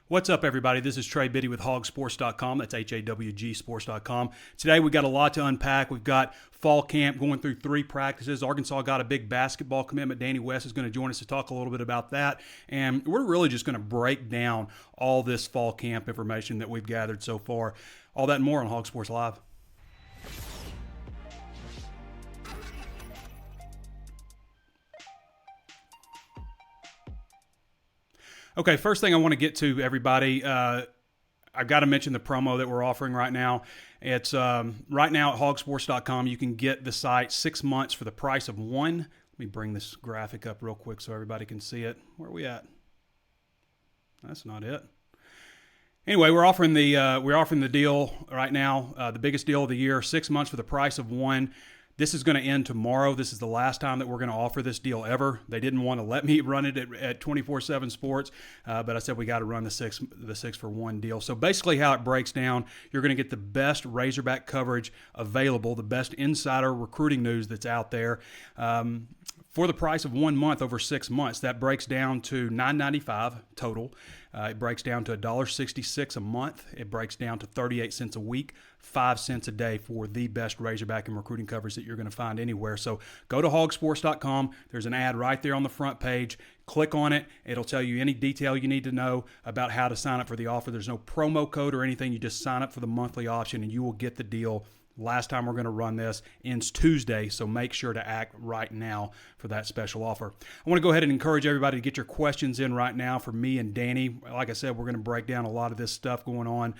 What's up, everybody? This is Trey Biddy with hogsports.com. That's HAWG sports.com. Today, we've got a lot to unpack. We've got fall camp going through 3 practices. Arkansas got a big basketball commitment. Danny West is going to join us to talk a little bit about that. And we're really just going to break down all this fall camp information that we've gathered so far. All that and more on Hog Sports Live. Okay, first thing I want to get to, everybody, I've got to mention the promo that we're offering right now. It's right now at hogsports.com. You can get the site 6 months for the price of 1. Let me bring this graphic up real quick so everybody can see it. Where are we at? That's not it. Anyway, we're offering the deal right now, the biggest deal of the year, 6 months for the price of 1. This is going to end tomorrow. This is the last time that we're going to offer this deal ever. They didn't want to let me run it at 24/7 Sports, but I said we got to run the six for 1 deal. So basically how it breaks down, you're going to get the best Razorback coverage available, the best insider recruiting news that's out there. For the price of 1 month over 6 months, that breaks down to $9.95 total. It breaks down to $1.66 a month. It breaks down to 38 cents a week, 5 cents a day for the best Razorback and recruiting coverage that you're going to find anywhere. So go to hogsports.com. There's an ad right there on the front page. Click on it. It'll tell you any detail you need to know about how to sign up for the offer. There's no promo code or anything. You just sign up for the monthly option and you will get the deal. Last time we're going to run this ends Tuesday, so make sure to act right now for that special offer. I want to go ahead and encourage everybody to get your questions in right now for me and Danny. Like I said, we're going to break down a lot of this stuff going on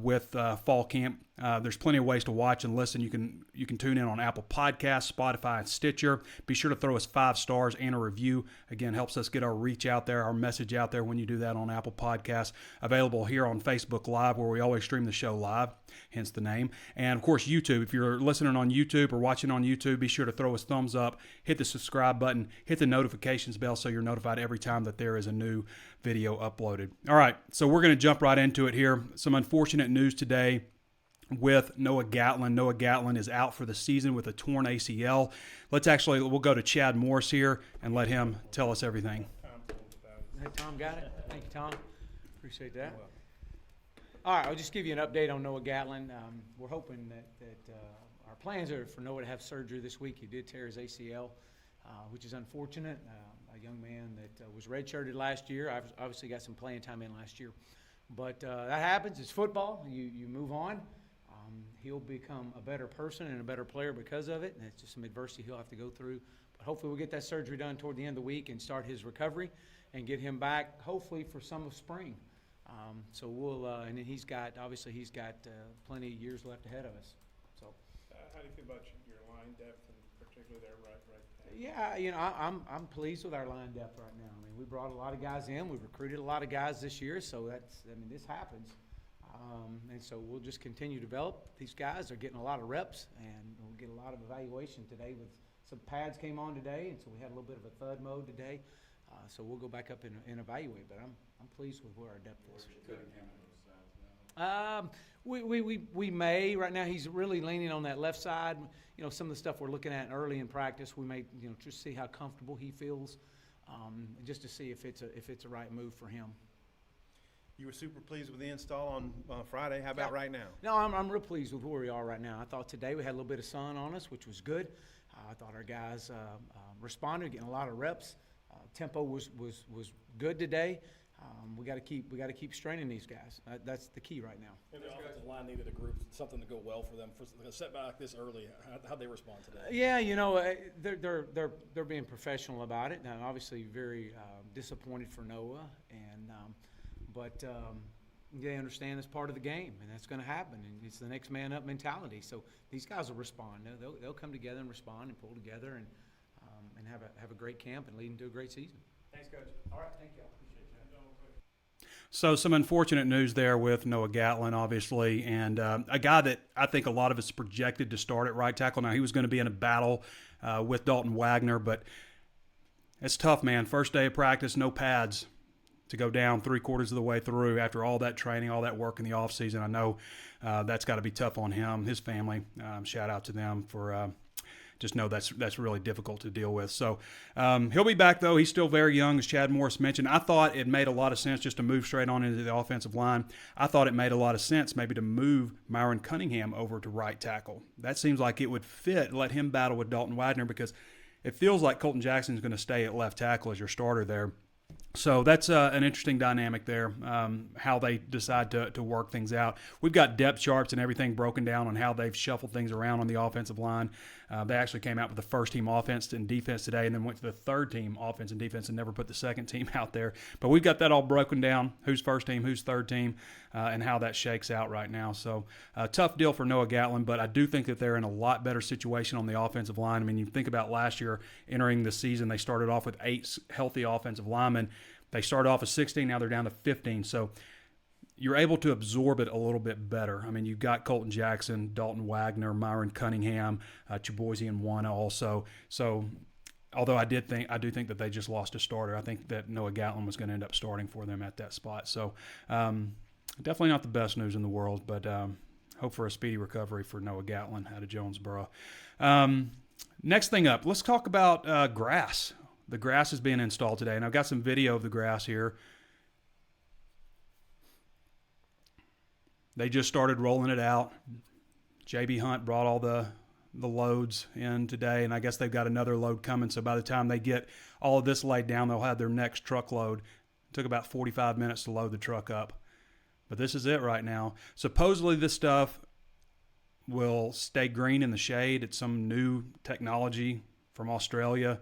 with fall camp. There's plenty of ways to watch and listen. You can tune in on Apple Podcasts, Spotify, and Stitcher. Be sure to throw us 5 stars and a review. Again, helps us get our reach out there, our message out there when you do that on Apple Podcasts. Available here on Facebook Live, where we always stream the show live, hence the name. And, of course, YouTube. If you're listening on YouTube or watching on YouTube, be sure to throw us thumbs up, hit the subscribe button, hit the notifications bell so you're notified every time that there is a new video uploaded. All right, so we're going to jump right into it here. Some unfortunate news today with Noah Gatlin. Noah Gatlin is out for the season with a torn ACL. We'll go to Chad Morris here and let him tell us everything. Hey, Tom got it. Thank you, Tom. Appreciate that. All right, I'll just give you an update on Noah Gatlin. We're hoping that our plans are for Noah to have surgery this week. He did tear his ACL, which is unfortunate. A young man that was redshirted last year. I've obviously got some playing time in last year. But that happens. It's football. You move on. He'll become a better person and a better player because of it, and it's just some adversity he'll have to go through. But hopefully we'll get that surgery done toward the end of the week and start his recovery and get him back, hopefully, for some of spring. So we'll and then he's got plenty of years left ahead of us. So how do you feel about your line depth, and particularly there right there? Yeah, I'm pleased with our line depth right now. I mean, we brought a lot of guys in. We've recruited a lot of guys this year, so this happens. And so we'll just continue to develop. These guys are getting a lot of reps, and we'll get a lot of evaluation today. With some pads came on today, and so we had a little bit of a thud mode today. So we'll go back up and evaluate. But I'm pleased with where our depth is. We may right now. He's really leaning on that left side. Some of the stuff we're looking at early in practice, we may just see how comfortable he feels, just to see if it's a right move for him. You were super pleased with the install on Friday. How about right now? No, I'm real pleased with where we are right now. I thought today we had a little bit of sun on us, which was good. I thought our guys responded, getting a lot of reps. Tempo was good today. We got to keep straining these guys. That's the key right now. And the offensive line needed a group, something to go well for them. For a setback this early, how'd they respond today? Yeah, they're being professional about it. Now, obviously, very disappointed for Noah, but they understand it's part of the game, and that's going to happen. And it's the next man up mentality. So these guys will respond. They'll come together and respond and pull together and have a great camp and lead into a great season. Thanks, Coach. All right, thank you. I appreciate that. So some unfortunate news there with Noah Gatlin, obviously, and a guy that I think a lot of us projected to start at right tackle. Now, he was going to be in a battle with Dalton Wagner, but it's tough, man. First day of practice, no pads to go down 3/4 of the way through after all that training, all that work in the offseason. I know that's got to be tough on him, his family. Shout out to them for just know that's really difficult to deal with. So he'll be back, though. He's still very young, as Chad Morris mentioned. I thought it made a lot of sense just to move straight on into the offensive line. I thought it made a lot of sense maybe to move Myron Cunningham over to right tackle. That seems like it would fit, let him battle with Dalton Wagner, because it feels like Colton Jackson is going to stay at left tackle as your starter there. So that's an interesting dynamic there, how they decide to work things out. We've got depth charts and everything broken down on how they've shuffled things around on the offensive line. They actually came out with the first-team offense and defense today and then went to the third-team offense and defense and never put the second team out there. But we've got that all broken down, who's first team, who's third team, and how that shakes out right now. So tough deal for Noah Gatlin, but I do think that they're in a lot better situation on the offensive line. I mean, you think about last year entering the season, they started off with 8 healthy offensive linemen. They started off at 16, now they're down to 15. So you're able to absorb it a little bit better. I mean, you've got Colton Jackson, Dalton Wagner, Myron Cunningham, Chibozie and Wana also. So although I do think that they just lost a starter. I think that Noah Gatlin was going to end up starting for them at that spot. So definitely not the best news in the world, but hope for a speedy recovery for Noah Gatlin out of Jonesboro. Next thing up, let's talk about grass. The grass is being installed today, and I've got some video of the grass here. They just started rolling it out. J.B. Hunt brought all the loads in today, and I guess they've got another load coming, so by the time they get all of this laid down, they'll have their next truckload. It took about 45 minutes to load the truck up. But this is it right now. Supposedly this stuff will stay green in the shade. It's some new technology from Australia.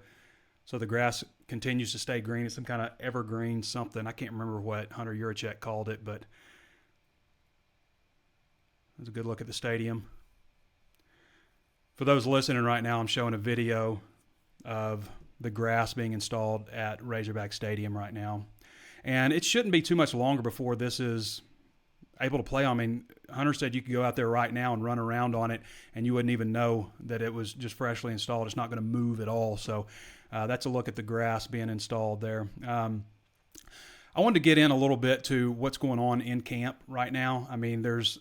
So the grass continues to stay green. It's some kind of evergreen something. I can't remember what Hunter Yurachek called it, but it's a good look at the stadium. For those listening right now, I'm showing a video of the grass being installed at Razorback Stadium right now. And it shouldn't be too much longer before this is able to play on. I mean, Hunter said you could go out there right now and run around on it, and you wouldn't even know that it was just freshly installed. It's not going to move at all. So that's a look at the grass being installed there. I wanted to get in a little bit to what's going on in camp right now. I mean, there's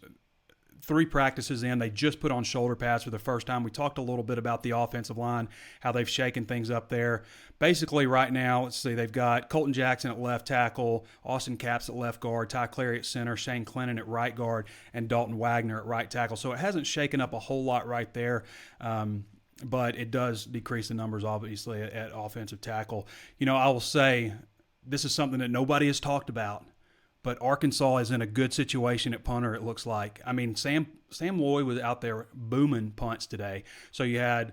3 practices in. They just put on shoulder pads for the first time. We talked a little bit about the offensive line, how they've shaken things up there. Basically, right now, let's see, they've got Colton Jackson at left tackle, Austin Capps at left guard, Ty Clary at center, Shane Clennon at right guard, and Dalton Wagner at right tackle. So it hasn't shaken up a whole lot right there. But it does decrease the numbers, obviously, at offensive tackle. You know, I will say this is something that nobody has talked about, but Arkansas is in a good situation at punter, it looks like. I mean, Sam Loy was out there booming punts today. So you had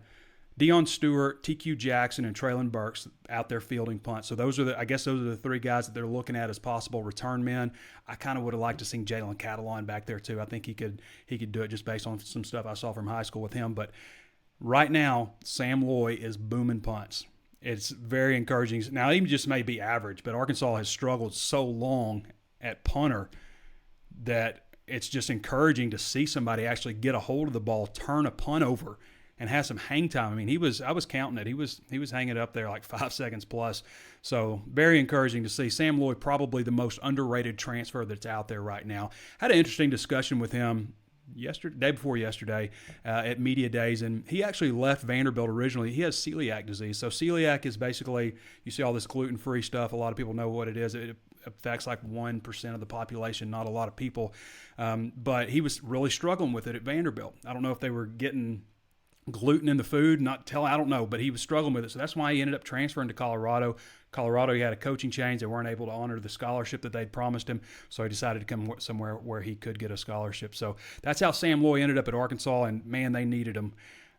Deion Stewart, TQ Jackson, and Traylon Burks out there fielding punts. So those are the 3 guys that they're looking at as possible return men. I kind of would have liked to see Jalen Catalon back there too. I think he could do it just based on some stuff I saw from high school with him. But right now, Sam Loy is booming punts. It's very encouraging. Now, he just may be average, but Arkansas has struggled so long at punter that it's just encouraging to see somebody actually get a hold of the ball, turn a punt over, and have some hang time. I mean, I was counting it. He was hanging up there like 5 seconds plus. So very encouraging to see. Sam Loy, probably the most underrated transfer that's out there right now. Had an interesting discussion with him day before yesterday at media days, and he actually left Vanderbilt originally. He has celiac disease. So celiac is basically, you see all this gluten-free stuff. A lot of people know what it is. It affects like 1% of the population, not a lot of people. But he was really struggling with it at Vanderbilt. I don't know if they were getting gluten in the food, I don't know, but he was struggling with it. So that's why he ended up transferring to Colorado. Colorado, he had a coaching change. They weren't able to honor the scholarship that they'd promised him, so he decided to come somewhere where he could get a scholarship. So that's how Sam Loy ended up at Arkansas, and man, they needed him.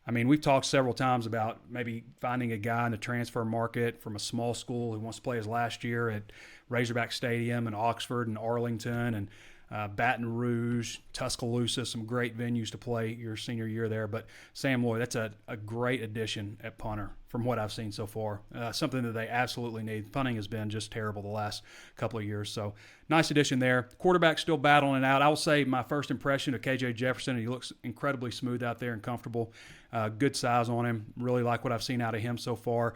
I mean, we've talked several times about maybe finding a guy in the transfer market from a small school who wants to play his last year at Razorback Stadium and Oxford and Arlington and Baton Rouge, Tuscaloosa, some great venues to play your senior year there. But Sam Loy, that's a great addition at punter from what I've seen so far. Something that they absolutely need. Punting has been just terrible the last couple of years. So nice addition there. Quarterback still battling it out. I will say my first impression of KJ Jefferson, he looks incredibly smooth out there and comfortable. Good size on him. Really like what I've seen out of him so far.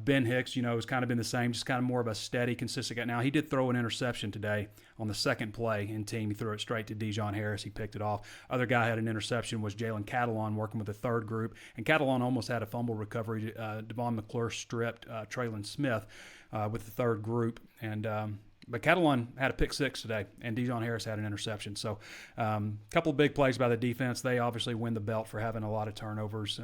Ben Hicks, has kind of been the same, just kind of more of a steady, consistent guy. Now, he did throw an interception today on the second play in team. He threw it straight to Dijon Harris. He picked it off. Other guy had an interception was Jalen Gatlin working with the third group. And Gatlin almost had a fumble recovery. Devon McClure stripped Traylon Smith with the third group. But Gatlin had a pick six today, and Dijon Harris had an interception. So a couple of big plays by the defense. They obviously win the belt for having a lot of turnovers.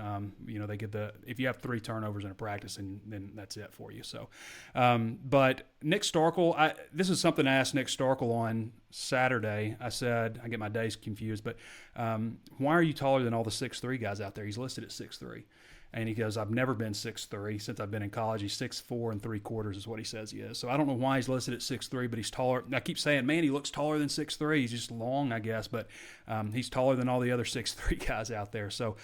They get if you have 3 turnovers in a practice, and then that's it for you. So, but Nick Starkel, this is something I asked Nick Starkel on Saturday. I said, I get my days confused, but why are you taller than all the 6'3" guys out there? He's listed at 6'3". And he goes, I've never been 6'3" since I've been in college. He's 6'4"3/4" is what he says he is. So I don't know why he's listed at 6'3", but he's taller. I keep saying, man, he looks taller than 6'3". He's just long, I guess, but he's taller than all the other 6'3" guys out there. So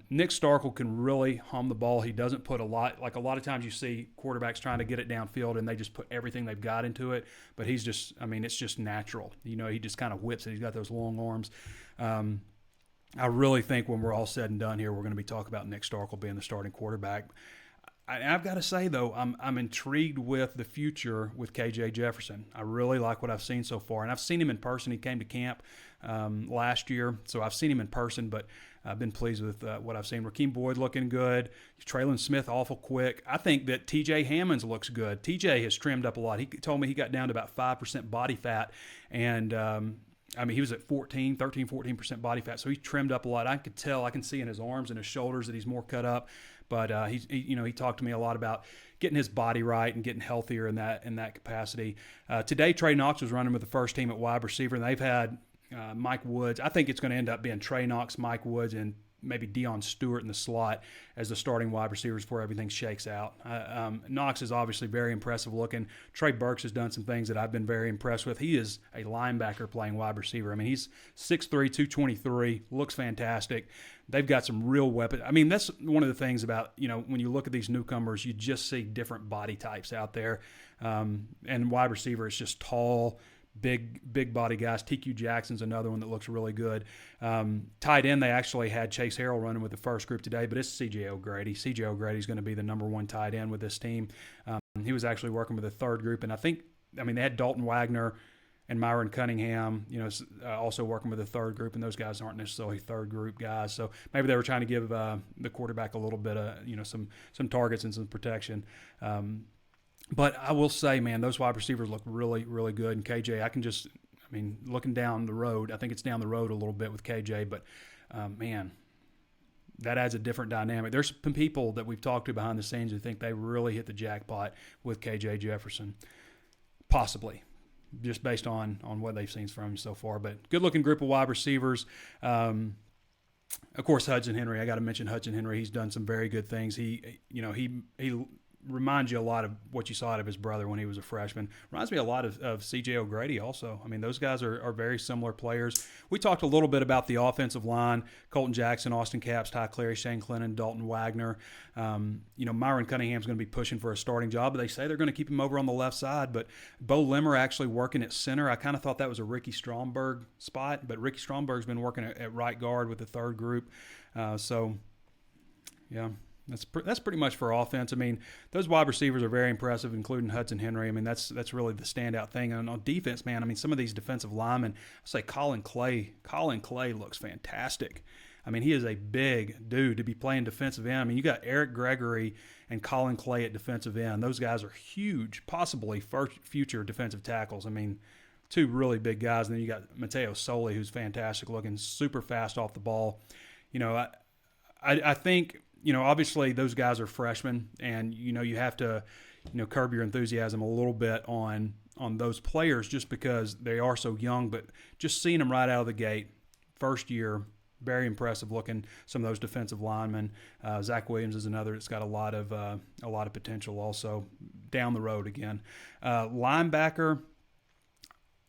Nick Starkel can really hum the ball. He doesn't put a lot of times you see quarterbacks trying to get it downfield and they just put everything they've got into it. But he's just, it's just natural. He just kind of whips it. He's got those long arms. I really think when we're all said and done here, we're going to be talking about Nick Starkel being the starting quarterback. I've got to say, though, I'm intrigued with the future with KJ Jefferson. I really like what I've seen so far. And I've seen him in person. He came to camp last year, so I've seen him in person, but I've been pleased with what I've seen. Rakeem Boyd looking good. Traylon Smith awful quick. I think that TJ Hammonds looks good. TJ has trimmed up a lot. He told me he got down to about 5% body fat, and he was at 14% body fat, so he trimmed up a lot. I can see in his arms and his shoulders that he's more cut up. But he talked to me a lot about getting his body right and getting healthier in that capacity. Today, Trey Knox was running with the first team at wide receiver, and they've had Mike Woods. I think it's going to end up being Trey Knox, Mike Woods, and maybe Deion Stewart in the slot as the starting wide receivers before everything shakes out. Knox is obviously very impressive looking. Trey Burks has done some things that I've been very impressed with. He is a linebacker playing wide receiver. He's 6'3", 223, looks fantastic. They've got some real weapons. That's one of the things about, when you look at these newcomers, you just see different body types out there. And wide receiver is just tall, big body guys. TQ Jackson's another one that looks really good. Tight end, they actually had Chase Harrell running with the first group today, but it's CJ O'Grady. CJ O'Grady's going to be the number 1 tight end with this team. He was actually working with the third group, and they had Dalton Wagner and Myron Cunningham, also working with the third group, and those guys aren't necessarily third group guys. So maybe they were trying to give the quarterback a little bit of, some targets and some protection. But I will say, man, those wide receivers look really, really good. And KJ, looking down the road, I think it's down the road a little bit with KJ, but man, that adds a different dynamic. There's some people that we've talked to behind the scenes who think they really hit the jackpot with KJ Jefferson, possibly, just based on what they've seen from him so far. But good-looking group of wide receivers. Of course, Hudson Henry. I got to mention Hudson Henry. He's done some very good things. He reminds you a lot of what you saw out of his brother when he was a freshman. Reminds me a lot of C.J. O'Grady also. Those guys are very similar players. We talked a little bit about the offensive line. Colton Jackson, Austin Capps, Ty Clary, Shane Clennon, Dalton Wagner. Myron Cunningham's going to be pushing for a starting job, but they say they're going to keep him over on the left side. But Bo Limmer actually working at center. I kind of thought that was a Ricky Stromberg spot, but Ricky Stromberg's been working at right guard with the third group. Yeah. That's pretty much for offense. Those wide receivers are very impressive, including Hudson Henry. That's really the standout thing. And on defense, man, some of these defensive linemen, I say Colin Clay. Colin Clay looks fantastic. He is a big dude to be playing defensive end. You got Eric Gregory and Colin Clay at defensive end. Those guys are huge, possibly future defensive tackles. Two really big guys. And then you got Mateo Soli, who's fantastic looking, super fast off the ball. I think, obviously those guys are freshmen, and, you have to, curb your enthusiasm a little bit on those players just because they are so young. But just seeing them right out of the gate, first year, very impressive looking. Some of those defensive linemen. Zach Williams is another that's got a lot of potential also down the road again. Linebacker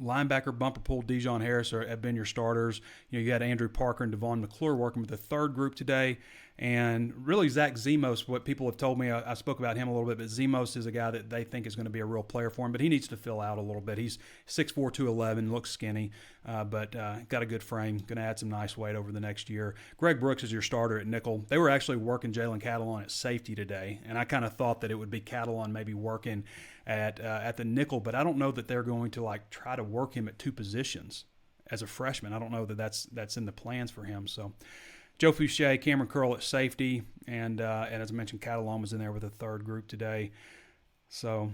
bumper pool, Dijon Harris have been your starters. You had Andrew Parker and Devon McClure working with the third group today. And really, Zach Zemos, what people have told me, I spoke about him a little bit, but Zemos is a guy that they think is going to be a real player for him, but he needs to fill out a little bit. He's 6'4", 211, looks skinny, but got a good frame, going to add some nice weight over the next year. Greg Brooks is your starter at nickel. They were actually working Jalen Catalon at safety today, and I kind of thought that it would be Catalon maybe working at the nickel, but I don't know that they're going to try to work him at two positions as a freshman. I don't know that that's in the plans for him. So Joe Fouché, Cameron Curl at safety, and as I mentioned, Catalan was in there with a third group today. So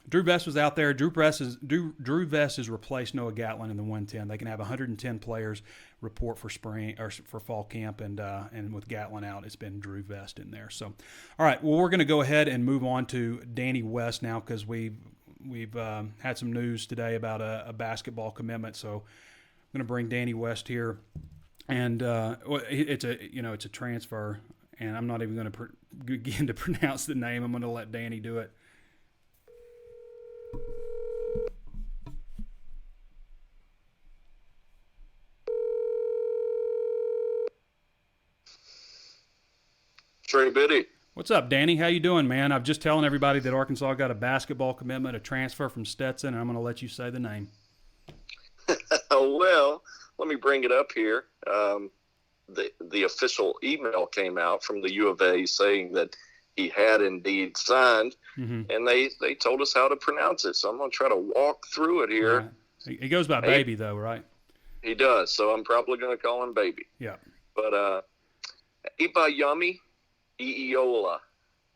Drew Vest was out there. Drew Vest has replaced Noah Gatlin in the 110. They can have 110 players report for spring or for fall camp, and with Gatlin out, it's been Drew Vest in there. So, all right, well, we're going to go ahead and move on to Danny West now because we've had some news today about a basketball commitment. So I'm going to bring Danny West here. And it's a transfer, and I'm not even going to begin to pronounce the name. I'm going to let Danny do it. Trey Biddy. What's up, Danny? How you doing, man? I'm just telling everybody that Arkansas got a basketball commitment, a transfer from Stetson, and I'm going to let you say the name. Well, let me bring it up here. The official email came out from the U of A saying that he had indeed signed, and they told us how to pronounce it. So I'm going to try to walk through it here. Yeah. He goes by Baby, though, right? He does, so I'm probably going to call him Baby. Yeah. But Ibayami Iola.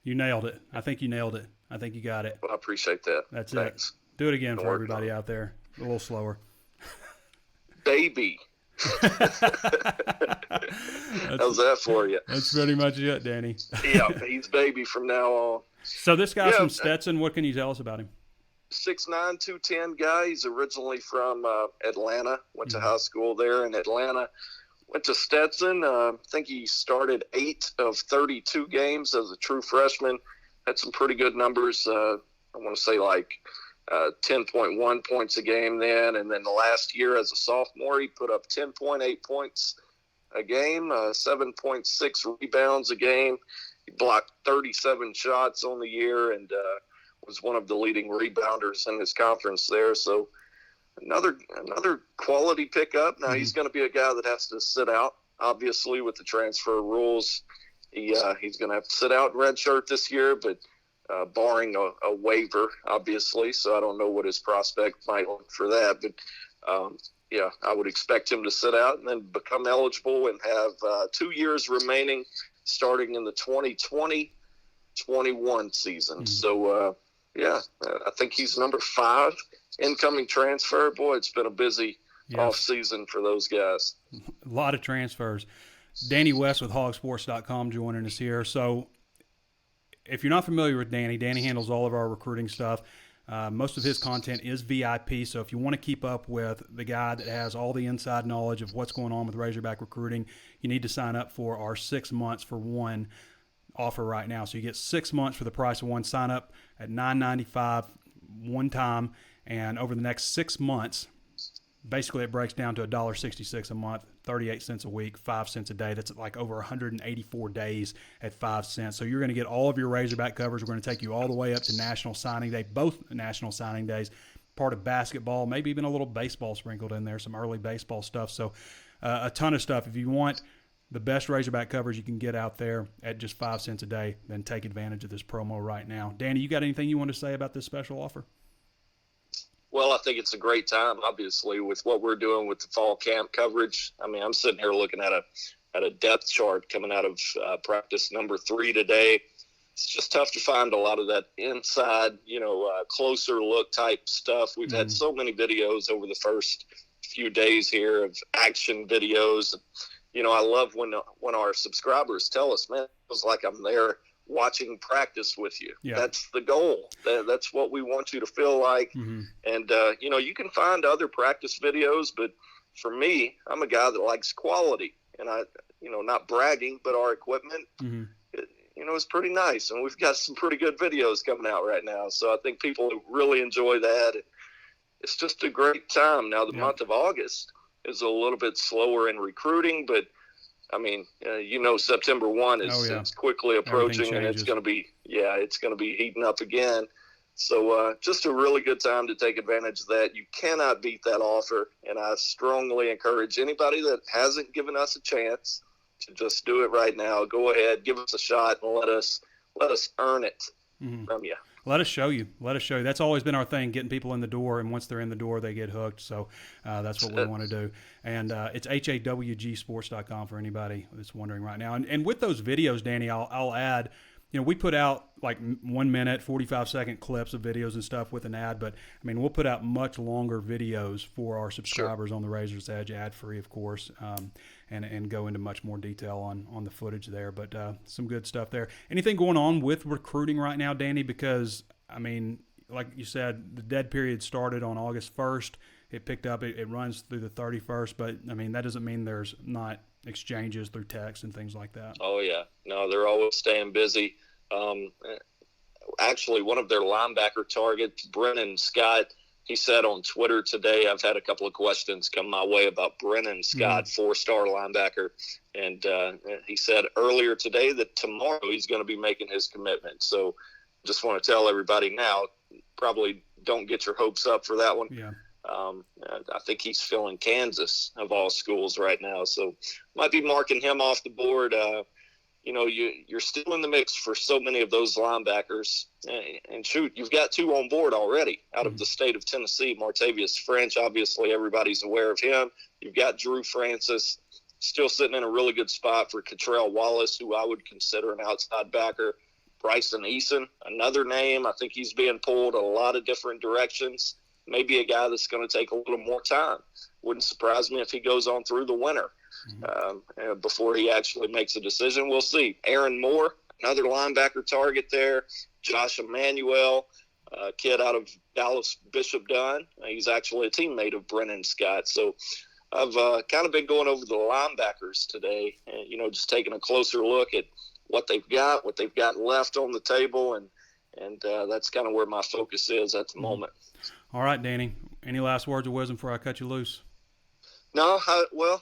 You nailed it. I think you nailed it. I think you got it. Well, I appreciate that. That's Thanks. it. Do it again for everybody out there. A little slower. Baby. How's that for you? That's pretty much it, Danny. Yeah, he's Baby from now on. So this guy's from Stetson. What can you tell us about him? 6'9", 210 guy. He's originally from Atlanta. Went to high school there in Atlanta. Went to Stetson. I think he started 8 of 32 games as a true freshman. Had some pretty good numbers. I want to say 10.1 points a game then. And then the last year as a sophomore, he put up 10.8 points a game, 7.6 rebounds a game. He blocked 37 shots on the year and was one of the leading rebounders in his conference there. So another quality pickup. Now he's going to be a guy that has to sit out, obviously, with the transfer rules. He's going to have to sit out in redshirt this year, but barring a waiver, obviously. So I don't know what his prospect might look for that. But, I would expect him to sit out and then become eligible and have 2 years remaining starting in the 2020-21 season. So, I think he's number 5 incoming transfer. Boy, it's been a busy off season for those guys. A lot of transfers. Danny West with hogsports.com joining us here. So if you're not familiar with Danny handles all of our recruiting stuff. Most of his content is VIP, so if you want to keep up with the guy that has all the inside knowledge of what's going on with Razorback recruiting, you need to sign up for our 6 months for one offer right now. So you get 6 months for the price of one. Sign up at $9.95 one time, and over the next 6 months, basically it breaks down to $1.66 a month, 38 cents a week, 5 cents a day. That's like over 184 days at 5 cents. So you're going to get all of your Razorback coverage. We're going to take you all the way up to National Signing Day, both National Signing Days, part of basketball, maybe even a little baseball sprinkled in there, some early baseball stuff. So a ton of stuff. If you want the best Razorback coverage you can get out there at just 5 cents a day, then take advantage of this promo right now. Danny, you got anything you want to say about this special offer? Well, I think it's a great time, obviously, with what we're doing with the fall camp coverage. I mean, I'm sitting here looking at a depth chart coming out of practice number 3 today. It's just tough to find a lot of that inside, closer look type stuff. We've had so many videos over the first few days here of action videos. I love when our subscribers tell us, man, it feels like I'm there watching practice with you. Yeah. That's the goal. That's what we want you to feel like. And, you can find other practice videos, but for me, I'm a guy that likes quality. And not bragging, but our equipment, is pretty nice. And we've got some pretty good videos coming out right now. So I think people really enjoy that. It's just a great time. Now, the month of August is a little bit slower in recruiting, but I mean, September 1 is, Oh, yeah. is quickly approaching, and it's changes. going to be, it's going to be heating up again. So just a really good time to take advantage of that. You cannot beat that offer, and I strongly encourage anybody that hasn't given us a chance to just do it right now. Go ahead, give us a shot, and let us earn it from you. Let us show you. That's always been our thing, getting people in the door, and once they're in the door, they get hooked. So that's what we want to do. And it's hawgsports.com for anybody that's wondering right now. And with those videos, Danny, I'll add, we put out like 1 minute, 45-second clips of videos and stuff with an ad, but I mean, we'll put out much longer videos for our subscribers on the Razor's Edge, ad-free, of course, and go into much more detail on the footage there. But some good stuff there. Anything going on with recruiting right now, Danny? Because, I mean, like you said, the dead period started on August 1st. It picked up. It runs through the 31st. But, I mean, that doesn't mean there's not exchanges through text and things like that. Oh, yeah. No, they're always staying busy. Actually, one of their linebacker targets, Brennan Scott, he said on Twitter today, I've had a couple of questions come my way about Brennan Scott, 4-star linebacker. And he said earlier today that tomorrow he's going to be making his commitment. So just want to tell everybody now, probably don't get your hopes up for that one. Yeah. I think he's filling Kansas of all schools right now. So might be marking him off the board. You're still in the mix for so many of those linebackers. And shoot, you've got 2 on board already out of the state of Tennessee. Martavius French, obviously everybody's aware of him. You've got Drew Francis, still sitting in a really good spot for Catrell Wallace, who I would consider an outside backer. Bryson Eason, another name. I think he's being pulled a lot of different directions. Maybe a guy that's going to take a little more time. Wouldn't surprise me if he goes on through the winter before he actually makes a decision. We'll see. Aaron Moore, another linebacker target there. Josh Emmanuel, a kid out of Dallas Bishop Dunn. He's actually a teammate of Brennan Scott. So I've kind of been going over the linebackers today and, just taking a closer look at what they've got left on the table, and that's kind of where my focus is at the moment. All right, Danny, any last words of wisdom before I cut you loose? No,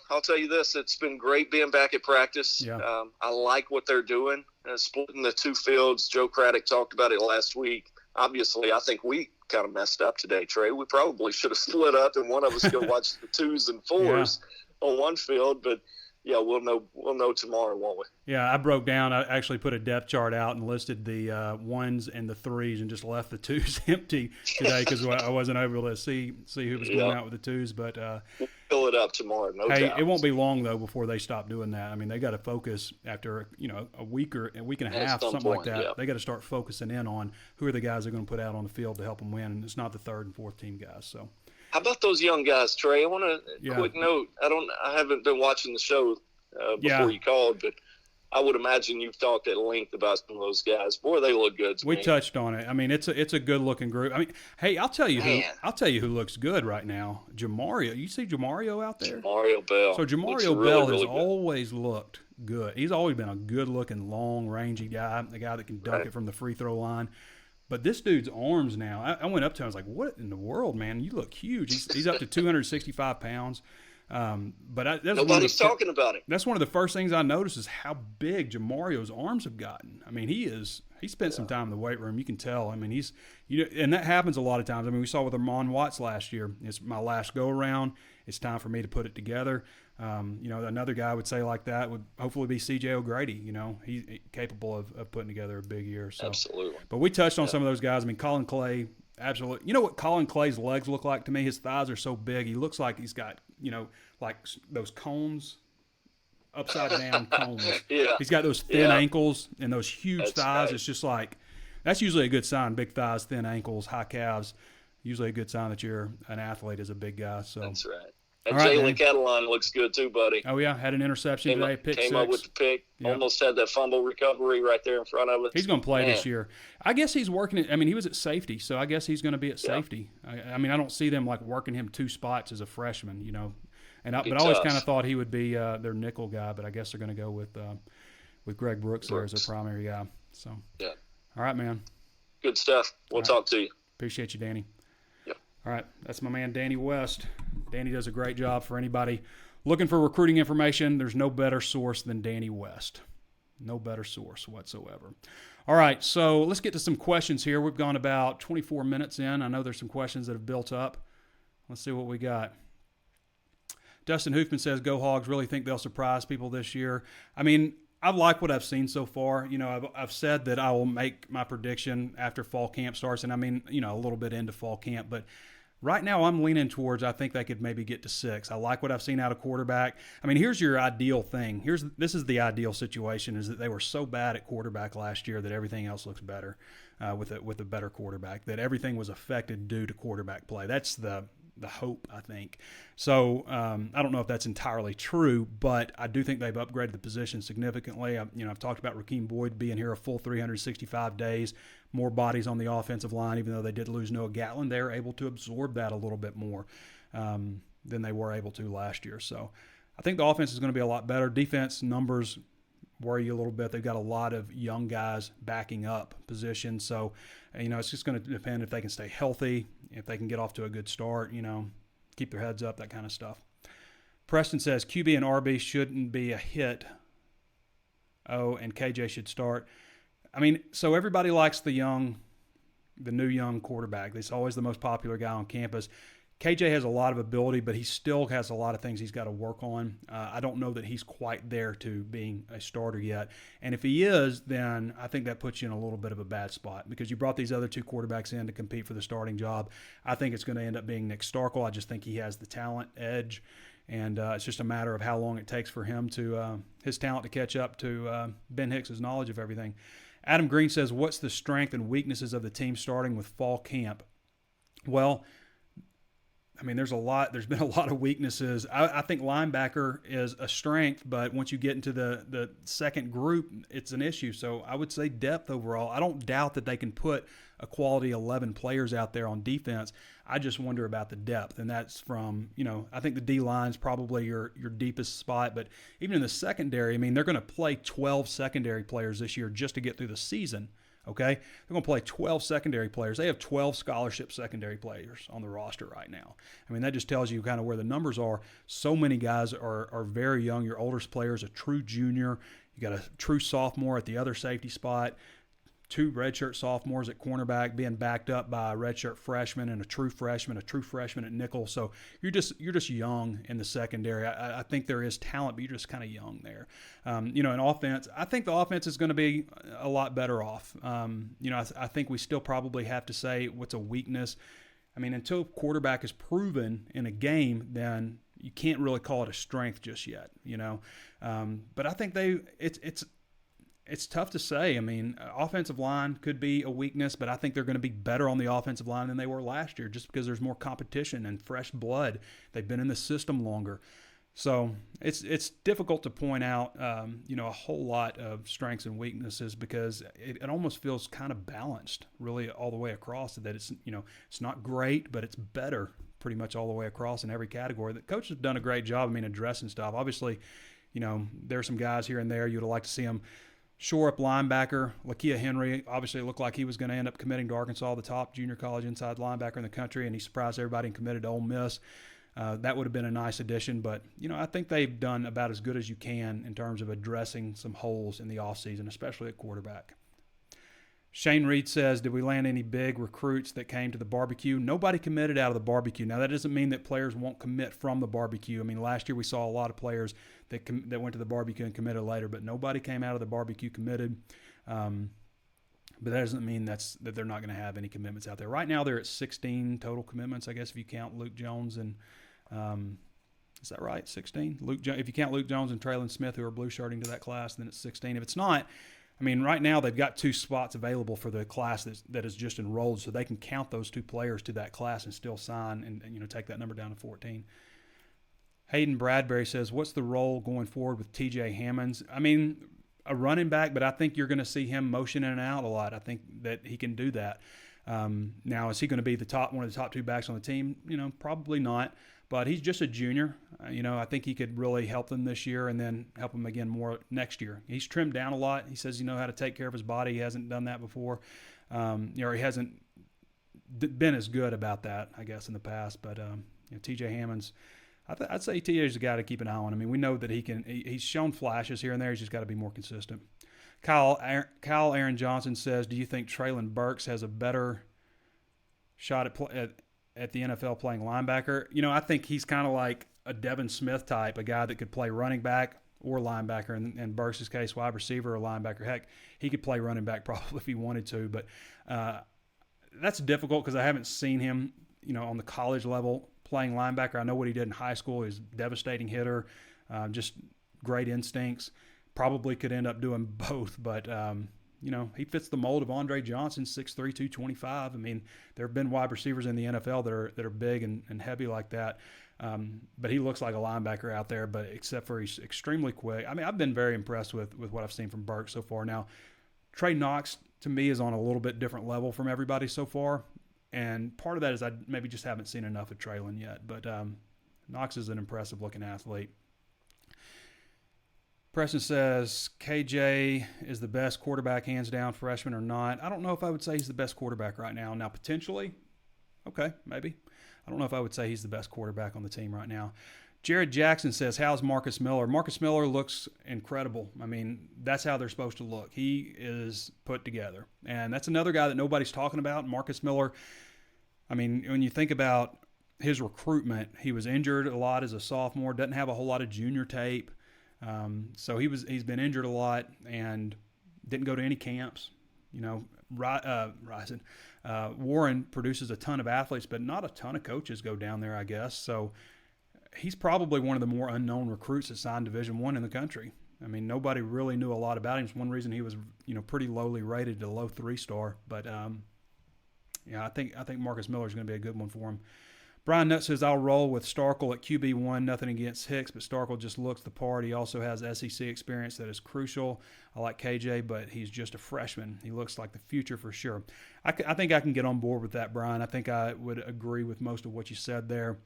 I'll tell you this. It's been great being back at practice. Yeah. I like what they're doing, splitting the 2 fields. Joe Craddock talked about it last week. Obviously, I think we kind of messed up today, Trey. We probably should have split up, and one of us go watch the 2s and 4s on one field. But, yeah, we'll know tomorrow, won't we? Yeah, I broke down. I actually put a depth chart out and listed the 1s and the 3s and just left the 2s empty today because I wasn't able to see who was going out with the 2s. But we'll fill it up tomorrow, no doubt. It won't be long, though, before they stop doing that. I mean, they got to focus after, a week and a half, something like that. Yeah. They got to start focusing in on who are the guys they're going to put out on the field to help them win. And it's not the 3rd and 4th team guys. So, how about those young guys, Trey? I want to quick note. I haven't been watching the show before you called, but I would imagine you've talked at length about some of those guys. Boy, they look good to me. We touched on it. I mean, it's a good looking group. I mean, hey, I'll tell you who looks good right now. Jamario. You see Jamario out there? Jamario Bell. So Jamario Bell has always looked good. He's always been a good looking, long rangy guy, a guy that can dunk it from the free throw line. But this dude's arms now, I went up to him, I was like, what in the world, man? You look huge. He's up to 265 pounds. But nobody's talking about him. That's one of the first things I noticed is how big Jamario's arms have gotten. I mean, he spent some time in the weight room. You can tell. I mean, and that happens a lot of times. I mean, we saw with Armon Watts last year. It's my last go around. It's time for me to put it together. Another guy I would say like that would hopefully be C.J. O'Grady. He's capable of putting together a big year. So. Absolutely. But we touched on some of those guys. I mean, Colin Clay. Absolutely. You know what Colin Clay's legs look like to me? His thighs are so big. He looks like he's got, like those cones, upside down cones. Yeah. He's got those thin ankles and those huge thighs. Right. It's just like, that's usually a good sign. Big thighs, thin ankles, high calves. Usually a good sign that you're an athlete as a big guy. So that's right. And Jalen Gatlin looks good too, buddy. Oh, yeah. Had an interception today. Came up with the pick. Yep. Almost had that fumble recovery right there in front of us. He's going to play this year. I guess he's working it. I mean, he was at safety, so I guess he's going to be at safety. I mean, I don't see them like working him 2 spots as a freshman, But I always kind of thought he would be their nickel guy, but I guess they're going to go with Greg Brooks there as their primary guy. So, yeah. All right, man. Good stuff. We'll talk to you. Appreciate you, Danny. Yep. All right, that's my man Danny West. Danny does a great job for anybody looking for recruiting information, there's no better source than Danny West. No better source whatsoever. All right, so let's get to some questions here. We've gone about 24 minutes in. I know there's some questions that have built up. Let's see what we got. Dustin Hoofman says, Go Hogs, really think they'll surprise people this year. I mean, I like what I've seen so far. You know, I've said that I will make my prediction after fall camp starts, and I mean, you know, a little bit into fall camp, but right now I'm leaning towards I think they could maybe get to 6. I like what I've seen out of quarterback. I mean, here's your ideal thing. This is the ideal situation, is that they were so bad at quarterback last year that everything else looks better with a better quarterback, that everything was affected due to quarterback play. That's the hope, I think. So I don't know if that's entirely true, but I do think they've upgraded the position significantly. I've talked about Rakeem Boyd being here a full 365 days, more bodies on the offensive line, even though they did lose Noah Gatlin. They were able to absorb that a little bit more than they were able to last year. So I think the offense is going to be a lot better. Defense numbers worry you a little bit. They've got a lot of young guys backing up positions. So, it's just going to depend if they can stay healthy, if they can get off to a good start, keep their heads up, that kind of stuff. Preston says QB and RB shouldn't be a hit. Oh, and KJ should start. I mean, so everybody likes the new young quarterback. He's always the most popular guy on campus. KJ has a lot of ability, but he still has a lot of things he's got to work on. I don't know that he's quite there to being a starter yet. And if he is, then I think that puts you in a little bit of a bad spot, because you brought these other 2 quarterbacks in to compete for the starting job. I think it's going to end up being Nick Starkel. I just think he has the talent edge, and it's just a matter of how long it takes for him to his talent to catch up to Ben Hicks's knowledge of everything. Adam Green says, what's the strength and weaknesses of the team starting with fall camp? Well, I mean, there's been a lot of weaknesses. I think linebacker is a strength, but once you get into the second group, it's an issue. So I would say depth overall. I don't doubt that they can put a quality 11 players out there on defense. I just wonder about the depth, and that's from, I think the D-line is probably your deepest spot. But even in the secondary, I mean, they're going to play 12 secondary players this year just to get through the season. Okay, they're going to play 12 secondary players. They have 12 scholarship secondary players on the roster right now. I mean, that just tells you kind of where the numbers are. So many guys are very young. Your oldest player is a true junior. You got a true sophomore at the other safety spot. 2 redshirt sophomores at cornerback being backed up by a redshirt freshman and a true freshman at nickel. So you're just young in the secondary. I think there is talent, but you're just kind of young there. In offense, I think the offense is going to be a lot better off. I think we still probably have to say what's a weakness. I mean, until quarterback is proven in a game, then you can't really call it a strength just yet. But I think it's tough to say. I mean, offensive line could be a weakness, but I think they're going to be better on the offensive line than they were last year, just because there's more competition and fresh blood. They've been in the system longer. So it's difficult to point out, a whole lot of strengths and weaknesses, because it almost feels kind of balanced really all the way across, that it's not great, but it's better pretty much all the way across in every category. The coaches have done a great job, addressing stuff. Obviously, there are some guys here and there you would like to see them shore up linebacker. Lakia Henry obviously looked like he was going to end up committing to Arkansas, the top junior college inside linebacker in the country, and he surprised everybody and committed to Ole Miss. That would have been a nice addition, but I think they've done about as good as you can in terms of addressing some holes in the offseason, especially at quarterback. Shane Reed says, did we land any big recruits that came to the barbecue? Nobody committed out of the barbecue. Now, that doesn't mean that players won't commit from the barbecue. I mean, last year we saw a lot of players that went to the barbecue and committed later, but nobody came out of the barbecue committed. But that doesn't mean that they're not going to have any commitments out there. Right now they're at 16 total commitments, I guess, if you count Luke Jones and is that right, 16? If you count Luke Jones and Traylon Smith, who are blue shirting to that class, then it's 16. If it's not, I mean, right now they've got 2 spots available for the class that is just enrolled, so they can count those 2 players to that class and still sign and take that number down to 14. Hayden Bradbury says, what's the role going forward with TJ Hammonds? I mean, a running back, but I think you're going to see him motion in and out a lot. I think that he can do that. Now, is he going to be one of the top 2 backs on the team? Probably not. But he's just a junior. I think he could really help them this year and then help them again more next year. He's trimmed down a lot. He says he knows how to take care of his body. He hasn't done that before. He hasn't been as good about that, I guess, in the past. But TJ Hammonds, I'd say TJ's a guy to keep an eye on. I mean, we know that he's shown flashes here and there. He's just got to be more consistent. Kyle Aaron Johnson says, do you think Traylon Burks has a better shot at the NFL playing linebacker? I think he's kind of like a Devin Smith type, a guy that could play running back or linebacker. In Burks' case, wide receiver or linebacker. Heck, he could play running back probably if he wanted to. But that's difficult because I haven't seen him, on the college level playing linebacker. I know what he did in high school. He's a devastating hitter, just great instincts. Probably could end up doing both, but he fits the mold of Andre Johnson, 6'3", 225. I mean, there have been wide receivers in the NFL that are big and heavy like that, but he looks like a linebacker out there. But except for he's extremely quick. I mean, I've been very impressed with what I've seen from Burke so far. Now, Trey Knox to me is on a little bit different level from everybody so far, and part of that is I maybe just haven't seen enough of Traylon yet. But Knox is an impressive looking athlete. Preston says, KJ is the best quarterback, hands down, freshman or not. I don't know if I would say he's the best quarterback right now. Now, potentially, okay, maybe. I don't know if I would say he's the best quarterback on the team right now. Jared Jackson says, how's Marcus Miller? Marcus Miller looks incredible. I mean, that's how they're supposed to look. He is put together. And that's another guy that nobody's talking about, Marcus Miller. I mean, when you think about his recruitment, he was injured a lot as a sophomore, doesn't have a whole lot of junior tape. So he's been injured a lot and didn't go to any camps. Warren produces a ton of athletes, but not a ton of coaches go down there, I guess. So he's probably one of the more unknown recruits that signed Division I in the country. I mean, nobody really knew a lot about him. It's one reason he was, pretty lowly rated, a low 3-star. But I think Marcus Miller is going to be a good one for him. Brian Nutt says, I'll roll with Starkel at QB1. Nothing against Hicks, but Starkel just looks the part. He also has SEC experience that is crucial. I like KJ, but he's just a freshman. He looks like the future for sure. I think I can get on board with that, Brian. I think I would agree with most of what you said there.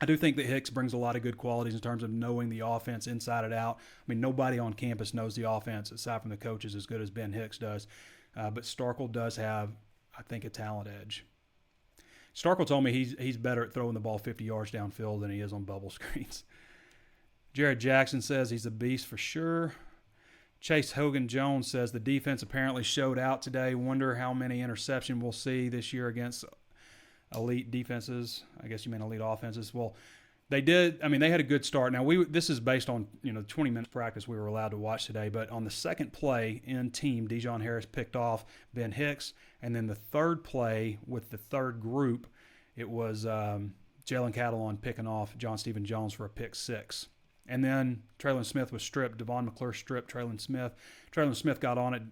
I do think that Hicks brings a lot of good qualities in terms of knowing the offense inside and out. I mean, nobody on campus knows the offense aside from the coaches as good as Ben Hicks does. But Starkel does have, I think, a talent edge. Starkel told me he's better at throwing the ball 50 yards downfield than he is on bubble screens. Jared Jackson says he's a beast for sure. Chase Hogan Jones says the defense apparently showed out today. Wonder how many interceptions we'll see this year against elite defenses. I guess you mean elite offenses. Well, they did. I mean, they had a good start. Now, this is based on 20 minutes practice we were allowed to watch today. But on the second play in team, Dijon Harris picked off Ben Hicks, and then the third play with the third group, it was Jalen Catalon picking off John Stephen Jones for a pick 6. And then Traylon Smith was stripped. Devon McClure stripped Traylon Smith. Traylon Smith got on it.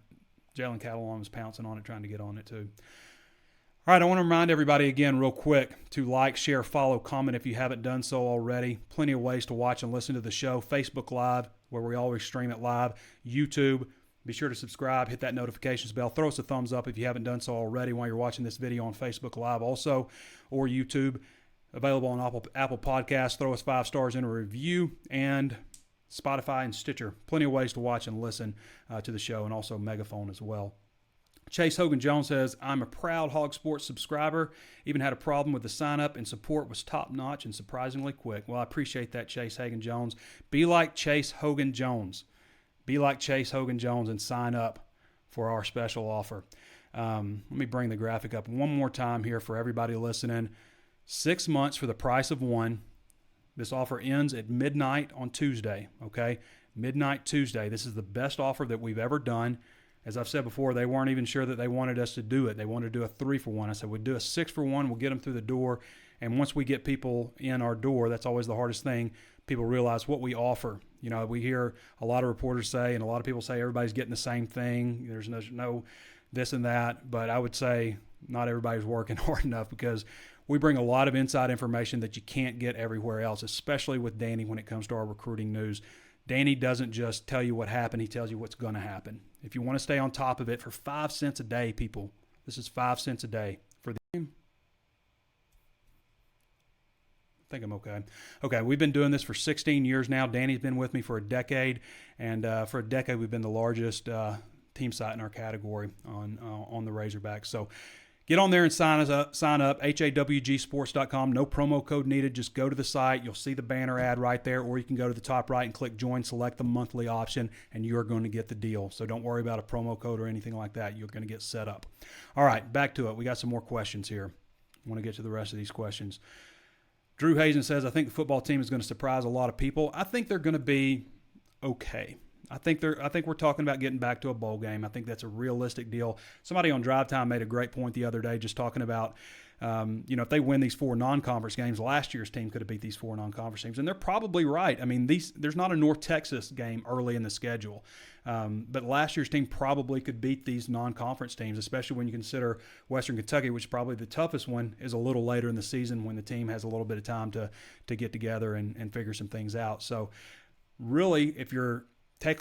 Jalen Catalon was pouncing on it, trying to get on it too. All right, I want to remind everybody again real quick to like, share, follow, comment if you haven't done so already. Plenty of ways to watch and listen to the show. Facebook Live, where we always stream it live. YouTube, be sure to subscribe, hit that notifications bell. Throw us a thumbs up if you haven't done so already while you're watching this video on Facebook Live also, or YouTube. Available on Apple Podcasts. Throw us 5 stars in a review, and Spotify and Stitcher. Plenty of ways to watch and listen to the show, and also Megaphone as well. Chase Hogan Jones says, I'm a proud Hog Sports subscriber. Even had a problem with the sign up, and support was top notch and surprisingly quick. Well, I appreciate that, Chase Hogan Jones. Be like Chase Hogan Jones. Be like Chase Hogan Jones and sign up for our special offer. Let me bring the graphic up one more time here for everybody listening. 6 months for the price of one. This offer ends at midnight on Tuesday, okay? Midnight Tuesday. This is the best offer that we've ever done. As I've said before, they weren't even sure that they wanted us to do it. They wanted to do a 3-for-1. I said, we'd do a 6-for-1. We'll get them through the door. And once we get people in our door, that's always the hardest thing. People realize what we offer. We hear a lot of reporters say, and a lot of people say everybody's getting the same thing. There's no this and that. But I would say not everybody's working hard enough, because we bring a lot of inside information that you can't get everywhere else, especially with Danny when it comes to our recruiting news. Danny doesn't just tell you what happened. He tells you what's going to happen. If you want to stay on top of it for 5 cents a day, people, this is 5 cents a day for the game. I think I'm okay. Okay, we've been doing this for 16 years now. Danny's been with me for a decade, and for a decade we've been the largest team site in our category on the Razorback. So Get on there and sign up, hawgsports.com. No promo code needed. Just go to the site. You'll see the banner ad right there, or you can go to the top right and click join, select the monthly option, and you are going to get the deal. So don't worry about a promo code or anything like that. You're going to get set up. All right, back to it. We got some more questions here. I want to get to the rest of these questions. Drew Hazen says, I think the football team is going to surprise a lot of people. I think they're going to be okay. I think we're talking about getting back to a bowl game. I think that's a realistic deal. Somebody on Drive Time made a great point the other day, just talking about, if they win these 4 non-conference games, last year's team could have beat these 4 non-conference teams, and they're probably right. I mean, there's not a North Texas game early in the schedule, but last year's team probably could beat these non-conference teams, especially when you consider Western Kentucky, which is probably the toughest one, is a little later in the season when the team has a little bit of time to get together and figure some things out. So really, if you're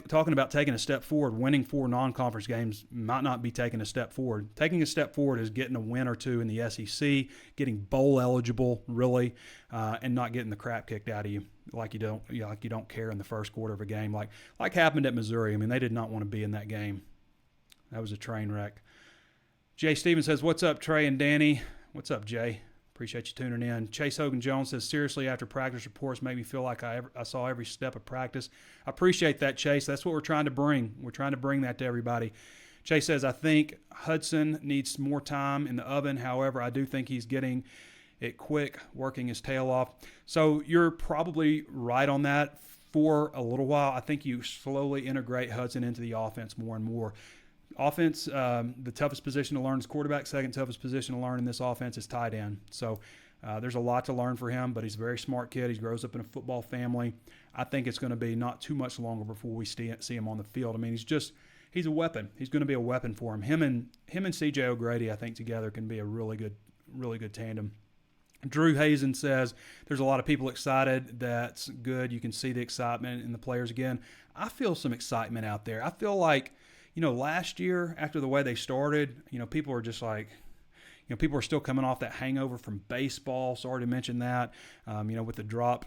talking about taking a step forward, winning 4 non-conference games might not be taking a step forward. Taking a step forward is getting a win or 2 in the SEC, getting bowl eligible, really, and not getting the crap kicked out of you like you don't care in the first quarter of a game, like happened at Missouri. I mean, they did not want to be in that game. That was a train wreck. Jay Stevens says, "What's up, Trey and Danny?" What's up, Jay? Appreciate you tuning in. Chase Hogan Jones says, seriously, after practice reports make me feel like I saw every step of practice. I appreciate that, Chase. That's what we're trying to bring. We're trying to bring that to everybody. Chase says, I think Hudson needs more time in the oven. However, I do think he's getting it quick, working his tail off. So you're probably right on that for a little while. I think you slowly integrate Hudson into the offense more and more. Offense, the toughest position to learn is quarterback. Second toughest position to learn in this offense is tight end. So there's a lot to learn for him, but he's a very smart kid. He grows up in a football family. I think it's going to be not too much longer before we see him on the field. I mean, he's a weapon. He's going to be a weapon for him. Him and C.J. O'Grady, I think, together can be a really good tandem. Drew Hazen says, there's a lot of people excited. That's good. You can see the excitement in the players again. I feel some excitement out there. I feel like, last year, after the way they started, people are just like, people are still coming off that hangover from baseball. Sorry to mention that, with the drop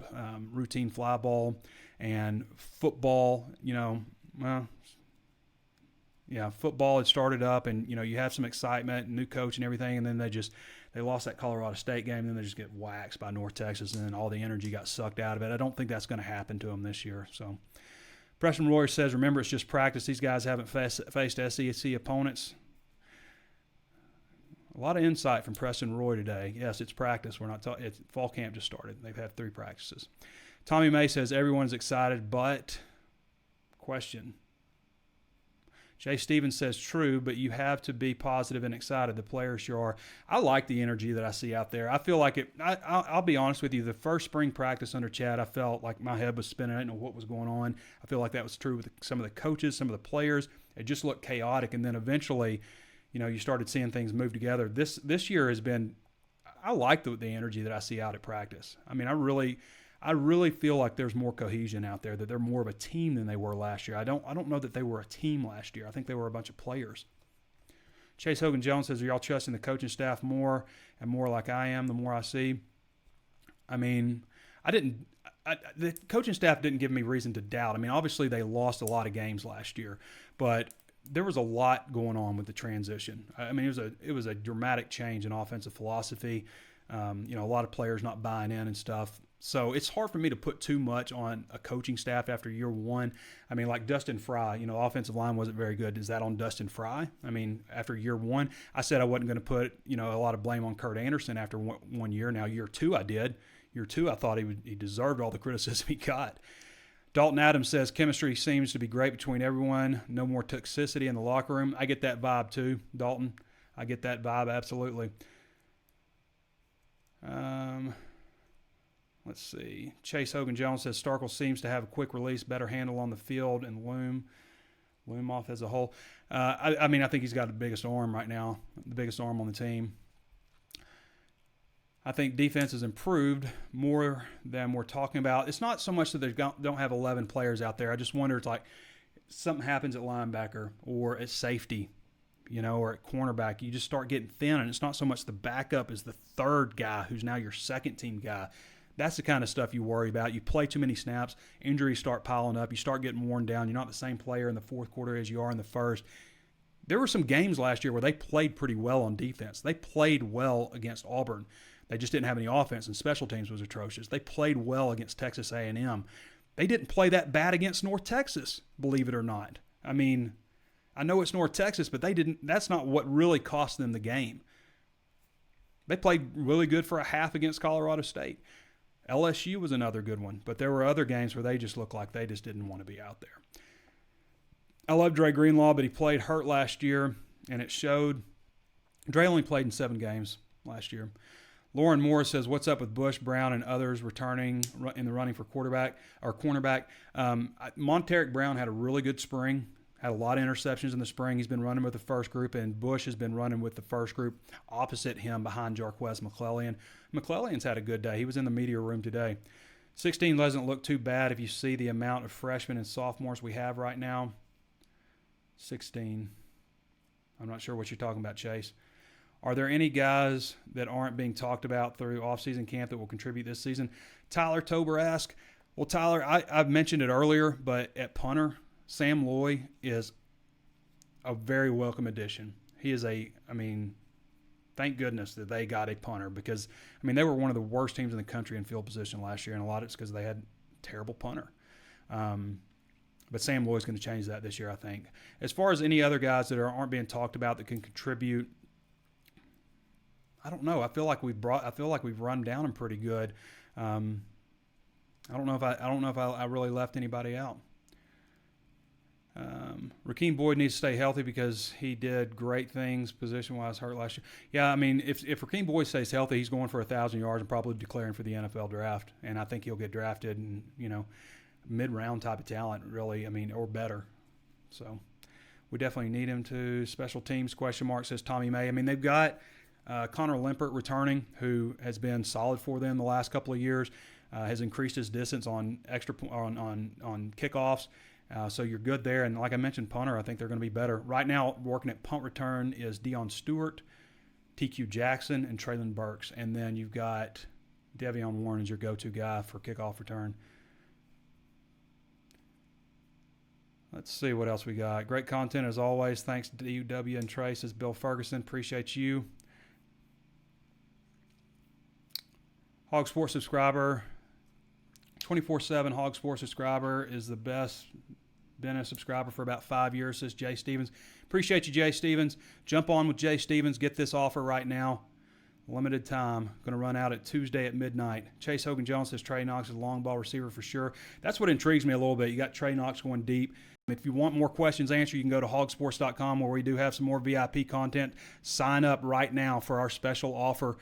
routine fly ball and football, football had started up and, you have some excitement, new coach and everything. And then they lost that Colorado State game. And then they just get waxed by North Texas and then all the energy got sucked out of it. I don't think that's going to happen to them this year. So Preston Roy says, remember, it's just practice. These guys haven't faced SEC opponents. A lot of insight from Preston Roy today. Yes, it's practice. We're not talking. Fall camp just started. They've had 3 practices. Tommy May says, everyone's excited, but question. Jay Stevens says, true, but you have to be positive and excited. The players sure are. I like the energy that I see out there. I feel like it. I'll be honest with you. The first spring practice under Chad, I felt like my head was spinning. I didn't know what was going on. I feel like that was true with some of the coaches, some of the players. It just looked chaotic. And then eventually, you started seeing things move together. This year has been – I like the energy that I see out at practice. I mean, I really feel like there's more cohesion out there, that they're more of a team than they were last year. I don't know that they were a team last year. I think they were a bunch of players. Chase Hogan Jones says, are y'all trusting the coaching staff more and more like I am the more I see? I mean, the coaching staff didn't give me reason to doubt. I mean, obviously they lost a lot of games last year, but there was a lot going on with the transition. I mean, it was a dramatic change in offensive philosophy. A lot of players not buying in and stuff. So it's hard for me to put too much on a coaching staff after year one. I mean, like Dustin Fry, the offensive line wasn't very good. Is that on Dustin Fry? I mean, after year one, I said I wasn't going to put, a lot of blame on Kurt Anderson after one year. Now, year two, I did. Year two, I thought he deserved all the criticism he got. Dalton Adams says, chemistry seems to be great between everyone. No more toxicity in the locker room. I get that vibe too, Dalton. I get that vibe, absolutely. Let's see. Chase Hogan Jones says Starkle seems to have a quick release, better handle on the field, and loom off as a whole. I mean, I think he's got the biggest arm right now, the biggest arm on the team. I think defense has improved more than we're talking about. It's not so much that they don't have 11 players out there. I just wonder, it's like something happens at linebacker or at safety, or at cornerback. You just start getting thin, and it's not so much the backup as the third guy who's now your second team guy. That's the kind of stuff you worry about. You play too many snaps, injuries start piling up, you start getting worn down. You're not the same player in the fourth quarter as you are in the first. There were some games last year where they played pretty well on defense. They played well against Auburn. They just didn't have any offense, and special teams was atrocious. They played well against Texas A&M. They didn't play that bad against North Texas, believe it or not. I mean, I know it's North Texas, but they didn't. That's not what really cost them the game. They played really good for a half against Colorado State. LSU was another good one, but there were other games where they just looked like they just didn't want to be out there. I love Dre Greenlaw, but he played hurt last year, and it showed. Dre only played in 7 games last year. Lauren Moore says, what's up with Bush, Brown, and others returning in the running for quarterback or cornerback? Monteric Brown had a really good spring, had a lot of interceptions in the spring. He's been running with the first group, and Bush has been running with the first group opposite him behind Jarquez McClellan. McClellan's had a good day. He was in the media room today. 16 doesn't look too bad if you see the amount of freshmen and sophomores we have right now. 16. I'm not sure what you're talking about, Chase. Are there any guys that aren't being talked about through offseason camp that will contribute this season? Tyler Tober asked. Well, Tyler, I've mentioned it earlier, but at punter, Sam Loy is a very welcome addition. He is thank goodness that they got a punter because, they were one of the worst teams in the country in field position last year, and a lot of it's because they had a terrible punter. But Sam Loy's going to change that this year, I think. As far as any other guys that aren't being talked about that can contribute, I don't know. I feel like we've run down them pretty good. I don't know if I really left anybody out. Rakeem Boyd needs to stay healthy because he did great things position-wise hurt last year. Yeah, if Rakeem Boyd stays healthy, he's going for 1,000 yards and probably declaring for the NFL draft. And I think he'll get drafted and, mid-round type of talent, really, or better. So we definitely need him to. Special teams, ? Says Tommy May. They've got Connor Limpert returning, who has been solid for them the last couple of years, has increased his distance on on kickoffs. So you're good there. And like I mentioned, punter, I think they're going to be better. Right now, working at punt return is Deion Stewart, TQ Jackson, and Traylon Burks. And then you've got Devion Warren as your go-to guy for kickoff return. Let's see what else we got. Great content as always. Thanks to DUW and Trace. Says Bill Ferguson. Appreciate you. Hog Sports subscriber. 24/7 Hog Sports subscriber is the best. Been a subscriber for about 5 years, says Jay Stevens. Appreciate you, Jay Stevens. Jump on with Jay Stevens. Get this offer right now. Limited time. Going to run out at Tuesday at midnight. Chase Hogan-Jones says Trey Knox is a long ball receiver for sure. That's what intrigues me a little bit. You got Trey Knox going deep. If you want more questions answered, you can go to hogsports.com where we do have some more VIP content. Sign up right now for our special offer.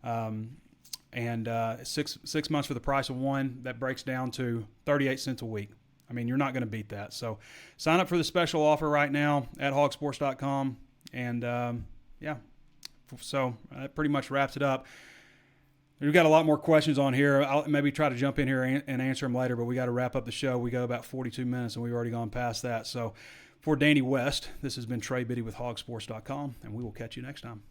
And 6 months for the price of one. That breaks down to 38 cents a week. You're not going to beat that. So sign up for the special offer right now at hogsports.com. And, so that pretty much wraps it up. We've got a lot more questions on here. I'll maybe try to jump in here and answer them later, but we got to wrap up the show. We go about 42 minutes, and we've already gone past that. So for Danny West, this has been Trey Biddy with hogsports.com, and we will catch you next time.